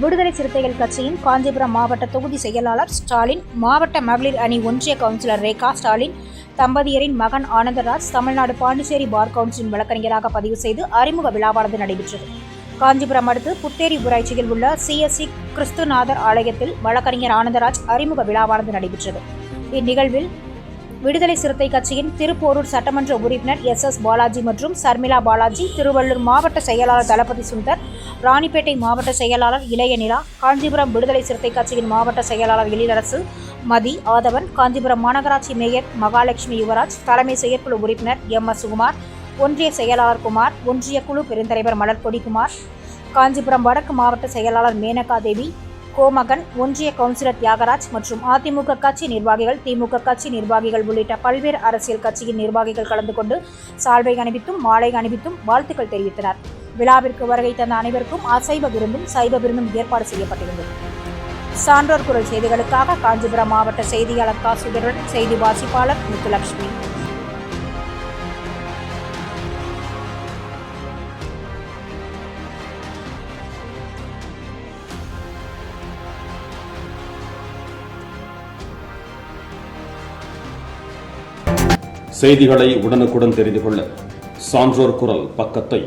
விடுதலை சிறுத்தைகள் கட்சியின் காஞ்சிபுரம் மாவட்ட தொகுதி செயலாளர் ஸ்டாலின், மாவட்ட மகளிர் அணி ஒன்றிய கவுன்சிலர் ரேகா ஸ்டாலின் தம்பதியரின் மகன் ஆனந்தராஜ் தமிழ்நாடு பாண்டிச்சேரி பார் கவுன்சிலின் வழக்கறிஞராக பதிவு செய்து அறிமுக விழாவானது நடைபெற்றது. காஞ்சிபுரம் அடுத்து புத்தேரி ஊராட்சியில் உள்ள CSC கிறிஸ்துநாதர் ஆலயத்தில் வழக்கறிஞர் ஆனந்தராஜ் அறிமுக விழாவானது நடைபெற்றது. இந்நிகழ்வில் விடுதலை சிறுத்தை கட்சியின் திருப்போரூர் சட்டமன்ற உறுப்பினர் SS பாலாஜி மற்றும் சர்மிளா பாலாஜி, திருவள்ளூர் மாவட்ட செயலாளர் தளபதி சுந்தர், ராணிப்பேட்டை மாவட்ட செயலாளர் இளையநிலா, காஞ்சிபுரம் விடுதலை சிறுத்தை கட்சியின் மாவட்ட செயலாளர் எழிலரசு, மதி ஆதவன், காஞ்சிபுரம் மாநகராட்சி மேயர் மகாலட்சுமி யுவராஜ், தலைமை செயற்குழு உறுப்பினர் MS சுகுமார், ஒன்றிய செயலாளர் குமார், ஒன்றிய குழு பெருந்தலைவர் மலர்கொடி குமார், காஞ்சிபுரம் வடக்கு மாவட்ட செயலாளர் மேனகா தேவி, கோமகன், ஒன்றிய கவுன்சிலர் தியாகராஜ் மற்றும் அதிமுக கட்சி நிர்வாகிகள், திமுக கட்சி நிர்வாகிகள் உள்ளிட்ட பல்வேறு அரசியல் கட்சியின் நிர்வாகிகள் கலந்து கொண்டு சால்வை அணிவித்தும் மாலை அணிவித்தும் வாழ்த்துக்கள் தெரிவித்தனர். விழாவிற்கு வருகை தந்த அனைவருக்கும் அசைவ விருந்தும் சைவ விருந்தும் ஏற்பாடு செய்யப்பட்டிருந்தது. சான்றோர் குரல் செய்திகளுக்காக காஞ்சிபுரம் மாவட்ட செய்தியாளர் காசுதருடன் செய்தி வாசிப்பாளர் முத்துலட்சுமி. செய்திகளை உடனுக்குடன் தெரிந்து கொள்ள சான்றோர் குரல் பக்கத்தை